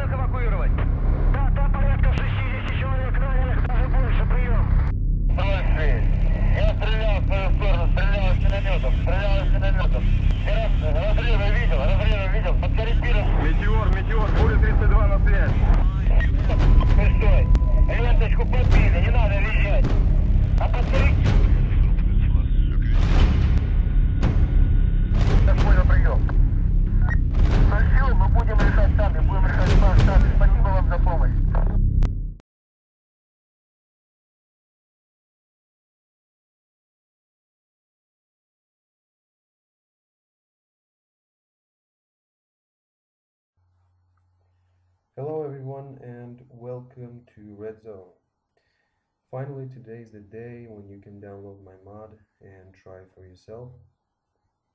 всех эвакуировать. Да, там порядка 60 человек раненых, даже больше, прием. Я стрелял в свою сторону, стрелял из минометов. Я разрывы видел, подкорректировал. Метеор, буря 32 на связь. Стой, ленточку подбили, не надо визжать. А подкорректировал. Я понял, прием. Сил мы будем решать сами, Спасибо вам за помощь. Hello everyone and welcome to Red Zone. Finally, today is the day when you can download my mod and try it for yourself.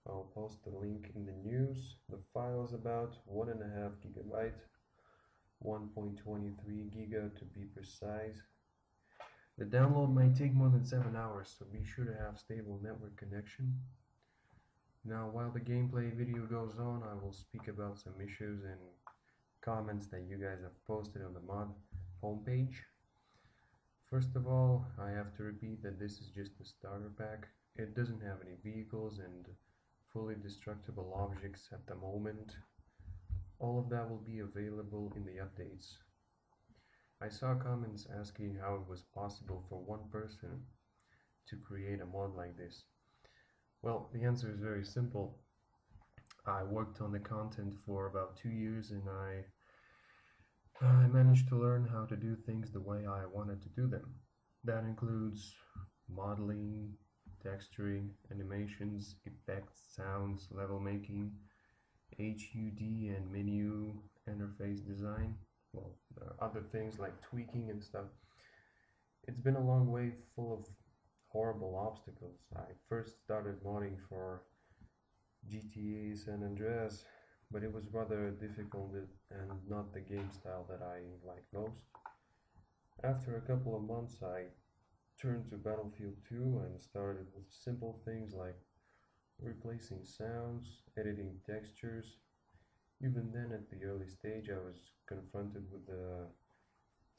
I'll post the link in the news. The file is about 1.5 gigabyte, 1.23 giga to be precise. The download might take more than 7 hours, so be sure to have stable network connection. Now, while the gameplay video goes on, I will speak about some issues and comments that you guys have posted on the mod homepage. First of all, I have to repeat that this is just the starter pack. It doesn't have any vehicles and fully destructible objects at the moment. All of that will be available in the updates. I saw comments asking how it was possible for one person to create a mod like this. Well, the answer is very simple. I worked on the content for about 2 years and I managed to learn how to do things the way I wanted to do them. That includes modeling, texturing, animations, effects, sounds, level making, HUD and menu interface design. Well, there are other things like tweaking and stuff. It's been a long way full of horrible obstacles. I first started modding for GTA San Andreas, but it was rather difficult and not the game style that I like most. After a couple of months I turned to Battlefield 2 and started with simple things like replacing sounds, editing textures. Even then, at the early stage, I was confronted with the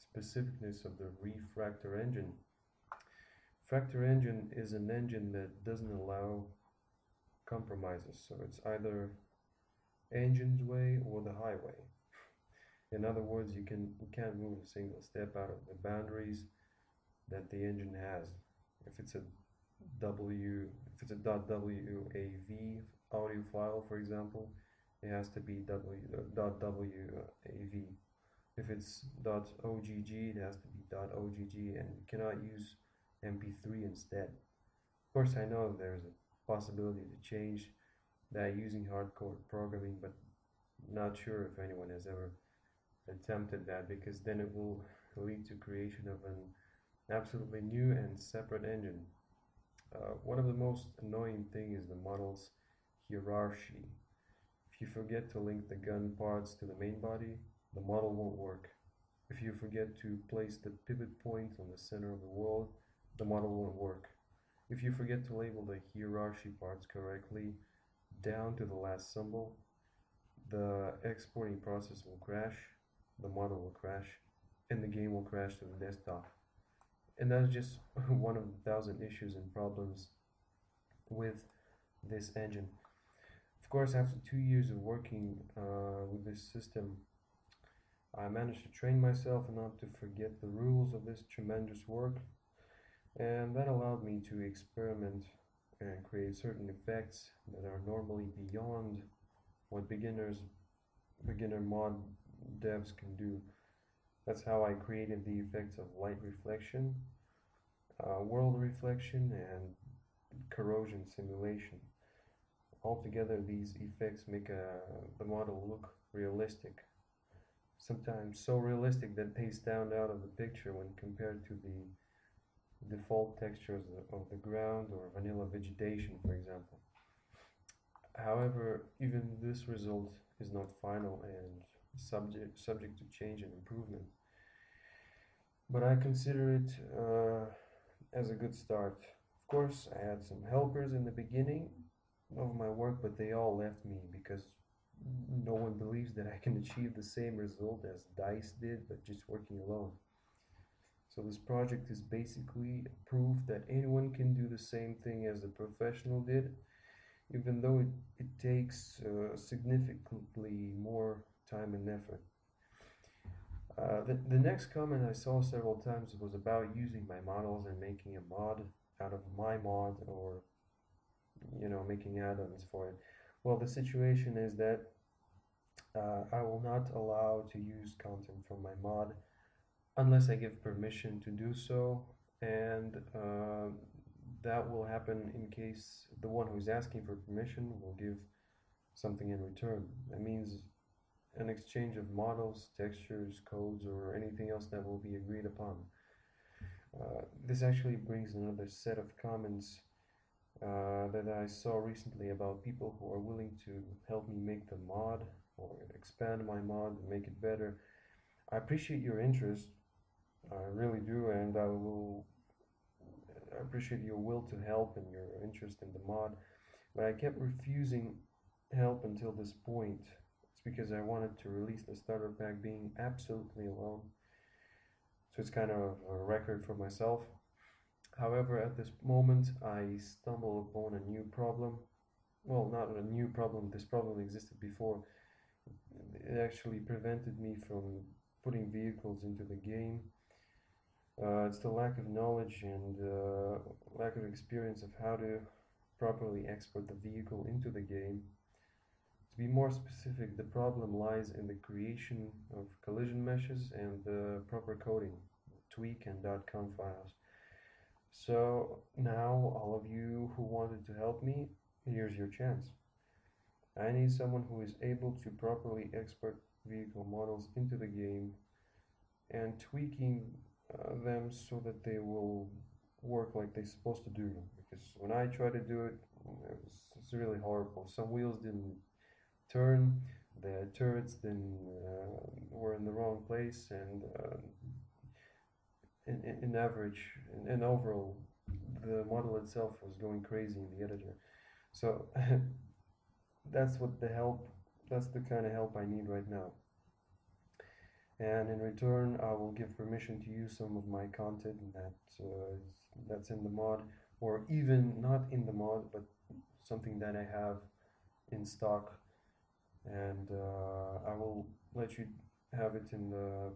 specificness of the refractor engine. Fractor engine is an engine that doesn't allow compromises, so it's either engine's way or the highway. In other words, you can't move a single step out of the boundaries that the engine has. If it's a .wav audio file, for example, it has to be .wav. If it's .ogg, it has to be .ogg, and you cannot use MP3 instead. Of course, I know there's a possibility to change that using hardcore programming, but not sure if anyone has ever attempted that, because then it will lead to creation of an absolutely new and separate engine. One of the most annoying thing is the model's hierarchy. If you forget to link the gun parts to the main body, the model won't work. If you forget to place the pivot point on the center of the world, the model won't work. If you forget to label the hierarchy parts correctly, down to the last symbol, the exporting process will crash, the model will crash, and the game will crash to the desktop. And that's just one of 1,000 issues and problems with this engine. Of course, after 2 years of working with this system, I managed to train myself not to forget the rules of this tremendous work, and that allowed me to experiment and create certain effects that are normally beyond what beginner mod devs can do. That's how I created the effects of light reflection, world reflection, and corrosion simulation. Altogether, these effects make the model look realistic. Sometimes so realistic that they stand out of the picture when compared to the default textures of the ground or vanilla vegetation, for example. However, even this result is not final and subject to change and improvement. But I consider it as a good start. Of course, I had some helpers in the beginning of my work, but they all left me because no one believes that I can achieve the same result as DICE did, but just working alone. So this project is basically proof that anyone can do the same thing as the professional did, even though it takes significantly more time and effort. The next comment I saw several times was about using my models and making a mod out of my mod, or making add-ons for it. Well, the situation is that I will not allow to use content from my mod unless I give permission to do so, and that will happen in case the one who's asking for permission will give something in return. That means an exchange of models, textures, codes, or anything else that will be agreed upon. This actually brings another set of comments that I saw recently about people who are willing to help me make the mod or expand my mod and make it better. I appreciate your interest, I really do, and I appreciate your will to help and your interest in the mod, but I kept refusing help until this point. It's because I wanted to release the starter pack being absolutely alone. So it's kind of a record for myself. However, at this moment, I stumble upon a new problem. Well, not a new problem, this problem existed before. It actually prevented me from putting vehicles into the game. It's the lack of knowledge and lack of experience of how to properly export the vehicle into the game. To be more specific, the problem lies in the creation of collision meshes and the proper coding, tweak and .conf files. So now, all of you who wanted to help me, here's your chance. I need someone who is able to properly export vehicle models into the game and tweaking them so that they will work like they're supposed to do. Because when I try to do it, it's really horrible. Some wheels didn't turn, the turrets then were in the wrong place, and in average, in overall, the model itself was going crazy in the editor. So that's the kind of help I need right now. And in return, I will give permission to use some of my content that's in the mod, or even not in the mod, but something that I have in stock, and I will let you have it in the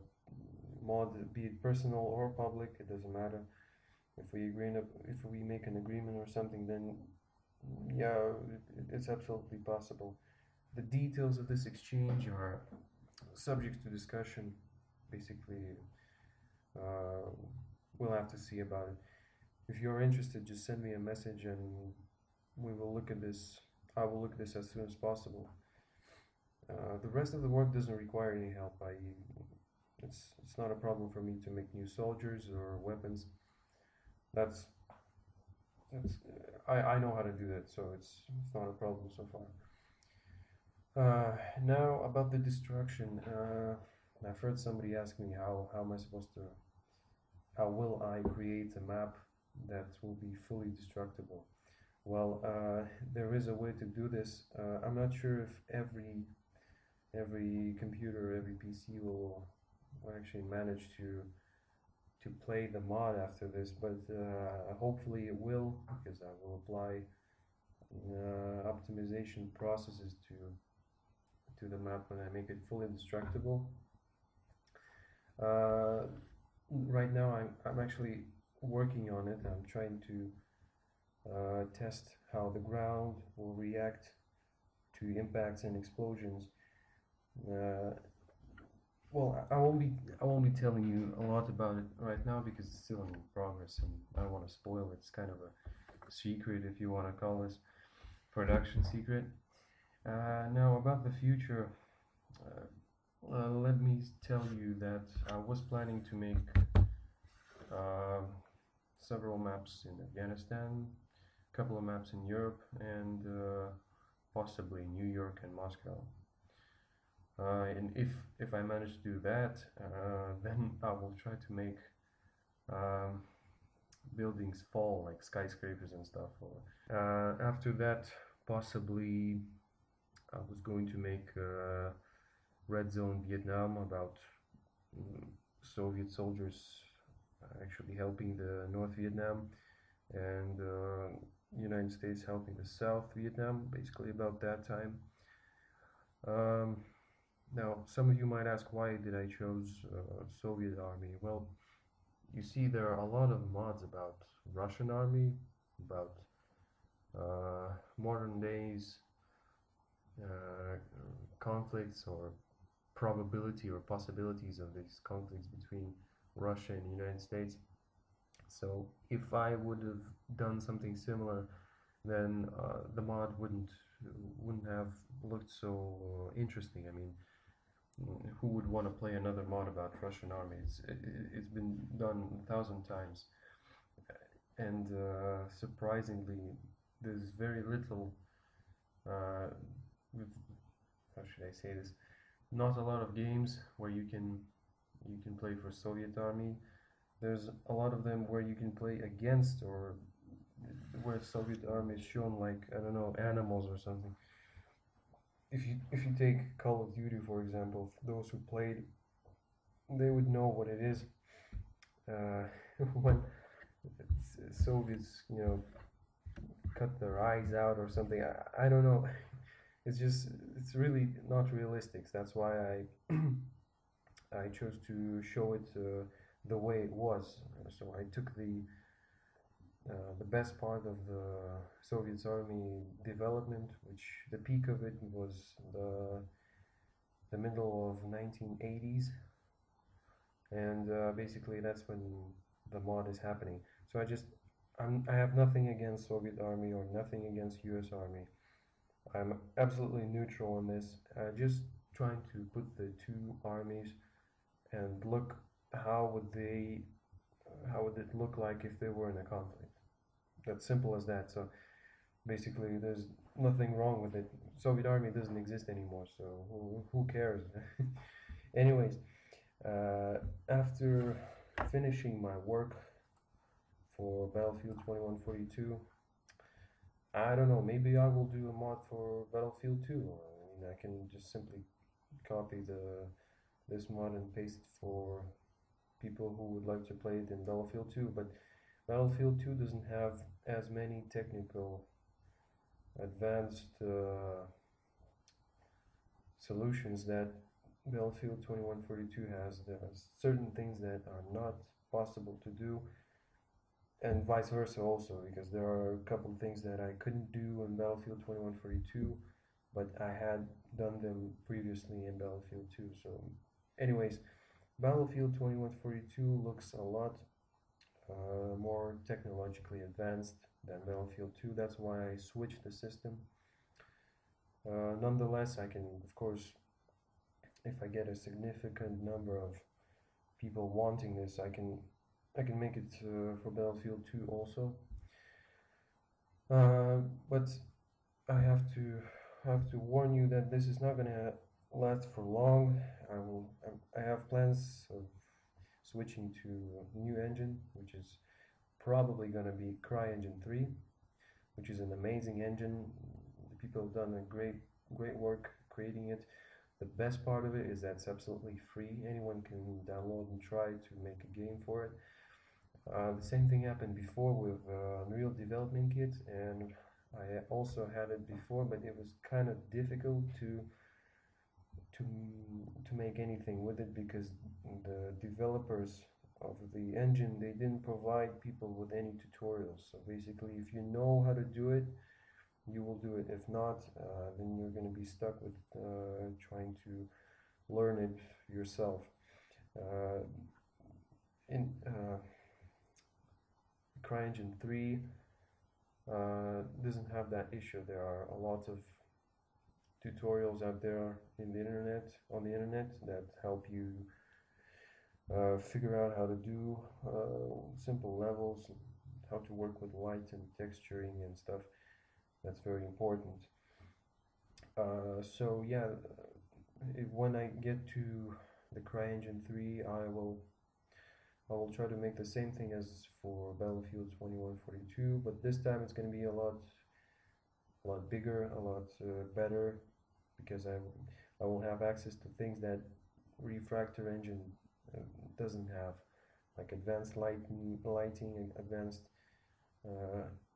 mod, be it personal or public, it doesn't matter. If we make an agreement or something, then yeah, it's absolutely possible. The details of this exchange are subject to discussion. Basically, we'll have to see about it. If you're interested, just send me a message and we will look at this. I will look at this as soon as possible. The rest of the work doesn't require any help. It's not a problem for me to make new soldiers or weapons. I know how to do that, so it's not a problem so far. Now about the destruction. I've heard somebody ask me how will I create a map that will be fully destructible? Well, there is a way to do this. I'm not sure if every computer, every PC will actually manage to play the mod after this, but hopefully it will, because I will apply optimization processes to the map when I make it fully destructible. Right now I'm actually working on it. I'm trying to test how the ground will react to impacts and explosions. Well, I won't be telling you a lot about it right now because it's still in progress and I don't want to spoil it. It's kind of a secret, if you want to call this production secret. Now about the future, let me tell you that I was planning to make several maps in Afghanistan, a couple of maps in Europe, and possibly New York and Moscow. And if I manage to do that, then I will try to make buildings fall, like skyscrapers and stuff. After that, possibly I was going to make Red Zone Vietnam about Soviet soldiers actually helping the North Vietnam and United States helping the South Vietnam, basically about that time. Now, some of you might ask, why did I choose Soviet Army? Well, you see, there are a lot of mods about Russian Army, about modern days conflicts or probability or possibilities of these conflicts between Russia and the United States. So if I would have done something similar, then the mod wouldn't have looked so interesting. I mean, who would want to play another mod about Russian army? It's been done 1,000 times, and surprisingly, there's very little. How should I say this? Not a lot of games where you can play for Soviet army. There's a lot of them where you can play against, or where Soviet army is shown like, I don't know, animals or something. If you take Call of Duty, for example, those who played, they would know what it is when Soviets, cut their eyes out or something. I don't know. It's really not realistic. That's why I chose to show it the way it was. So I took the best part of the Soviet army development, which the peak of it was the middle of 1980s, and basically that's when the mod is happening. So I have nothing against Soviet army or nothing against US army. I'm absolutely neutral on this. Just trying to put the two armies and look how would it look like if they were in a conflict. That's simple as that. So basically, there's nothing wrong with it. Soviet army doesn't exist anymore, so who cares? Anyways, after finishing my work for Battlefield 2142, I don't know, maybe I will do a mod for Battlefield 2. I mean, I can just simply copy this mod and paste it for people who would like to play it in Battlefield 2, but Battlefield 2 doesn't have as many technical advanced solutions that Battlefield 2142 has. There are certain things that are not possible to do, and vice versa also, because there are a couple of things that I couldn't do in Battlefield 2142, but I had done them previously in Battlefield 2. So anyways, Battlefield 2142 looks a lot more technologically advanced than Battlefield 2. That's why I switched the system. Nonetheless, I can, of course, if I get a significant number of people wanting this, I can make it for Battlefield 2 also. But I have to warn you that this is not gonna last for long. I have plans of switching to a new engine, which is probably gonna be CryEngine 3, which is an amazing engine. The people have done a great work creating it. The best part of it is that it's absolutely free. Anyone can download and try to make a game for it. The same thing happened before with Unreal Development Kit, and I also had it before, but it was kind of difficult to make anything with it, because the developers of the engine, they didn't provide people with any tutorials. So basically, if you know how to do it, you will do it. If not, then you're going to be stuck with trying to learn it yourself. In CryEngine 3 doesn't have that issue. There are a lot of tutorials out there on the internet that help you figure out how to do simple levels, how to work with light and texturing and stuff. That's very important. So yeah, when I get to the CryEngine 3, I will try to make the same thing as for Battlefield 2142, but this time it's going to be a lot bigger, a lot better. because I will have access to things that refractor engine uh, doesn't have, like advanced lighting and advanced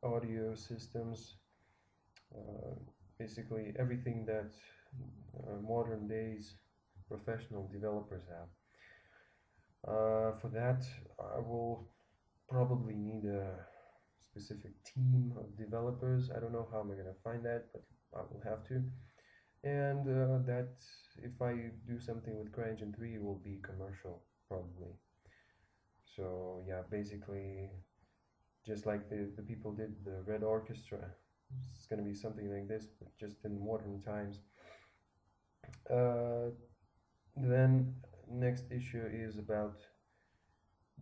audio systems, uh, basically everything that modern days professional developers have. For that, I will probably need a specific team of developers. I don't know how I'm going to find that, but I will have to. And that if I do something with CryEngine 3, it will be commercial, probably. So yeah, basically, just like the people did the Red Orchestra, it's going to be something like this, but just in modern times. Uh, then next issue is about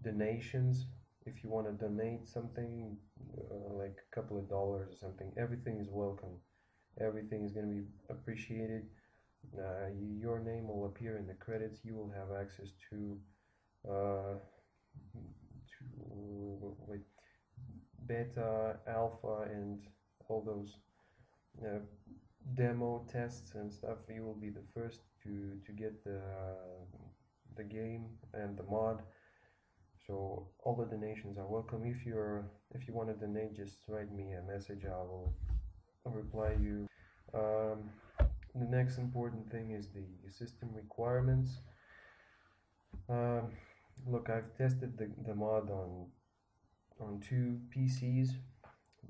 donations. If you want to donate something, like a couple of dollars or something, everything is welcome. Everything is going to be appreciated. Your name will appear in the credits. You will have access to wait, beta, alpha, and all those uh, demo tests and stuff. You will be the first to get the game and the mod. So all the donations are welcome. If you want to donate, just write me a message. I will reply you. Um, the next important thing is the system requirements. Um, Look, I've tested the mod on two PCs,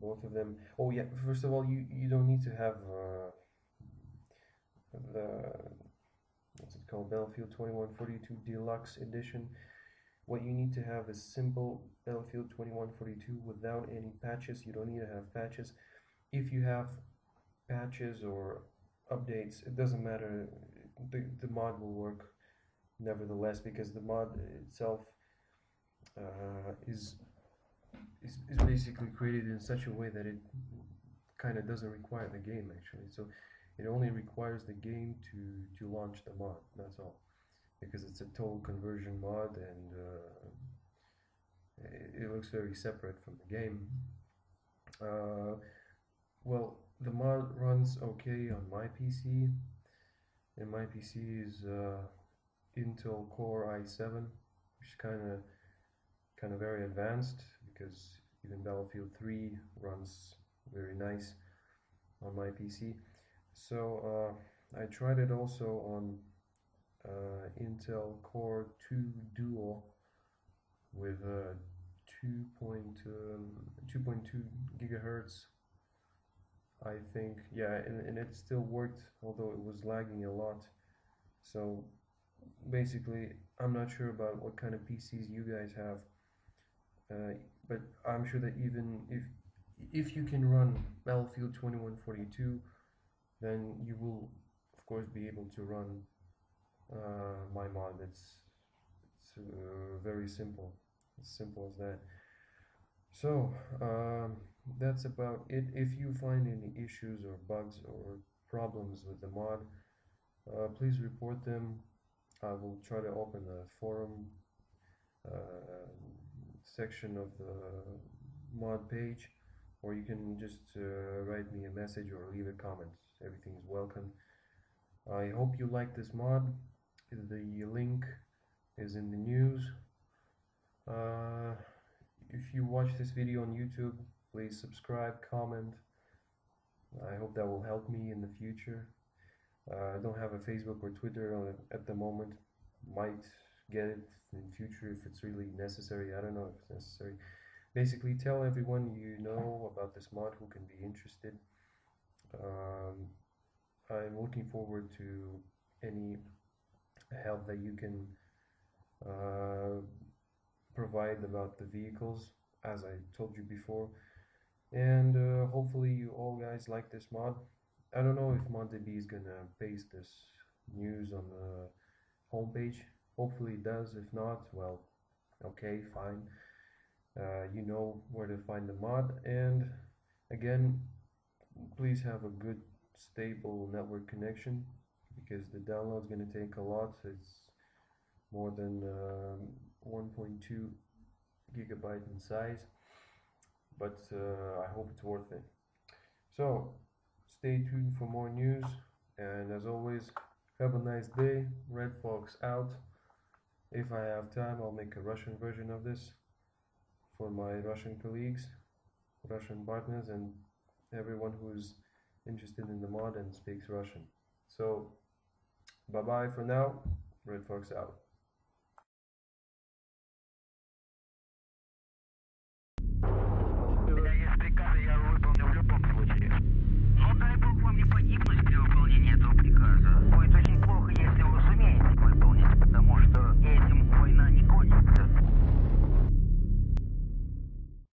both of them. Oh yeah, first of all, you don't need to have the what's it called, Battlefield 2142 Deluxe Edition. What you need to have is simple Battlefield 2142 without any patches. You don't need to have patches. If you have patches or updates, it doesn't matter. The mod will work nevertheless, because the mod itself is basically created in such a way that it kind of doesn't require the game actually. So it only requires the game to launch the mod. That's all, because it's a total conversion mod, and it looks very separate from the game. Well, the mod runs okay on my PC, and my PC is Intel Core i7, which is kind of very advanced, because even Battlefield 3 runs very nice on my PC. So I tried it also on Intel Core 2 Duo with 2.2 gigahertz, I think. Yeah, and it still worked, although it was lagging a lot. So basically, I'm not sure about what kind of PCs you guys have, but I'm sure that even if you can run Battlefield 2142, then you will of course be able to run my mod. It's very simple, as simple as that. So that's about it. If you find any issues or bugs or problems with the mod, please report them. I will try to open the forum section of the mod page, or you can just write me a message or leave a comment. Everything is welcome. I hope you like this mod. The link is in the news. If you watch this video on YouTube, please subscribe, comment. I hope that will help me in the future. I don't have a Facebook or Twitter at the moment. Might get it in future if it's really necessary. I don't know if it's necessary. Basically, tell everyone you know about this mod who can be interested. I'm looking forward to any help that you can provide about the vehicles, as I told you before. And hopefully you all guys like this mod. I don't know if MonteB is gonna paste this news on the homepage. Hopefully it does. If not, well, okay, fine. You know where to find the mod. And again, please have a good stable network connection, because the download is going to take a lot. It's more than 1.2 gigabyte in size, but I hope it's worth it. So stay tuned for more news. And as always, have a nice day. Red Fox out. If I have time, I'll make a Russian version of this for my Russian colleagues, Russian partners, and everyone who's interested in the mod and speaks Russian. So, bye bye for now. Red Fox out.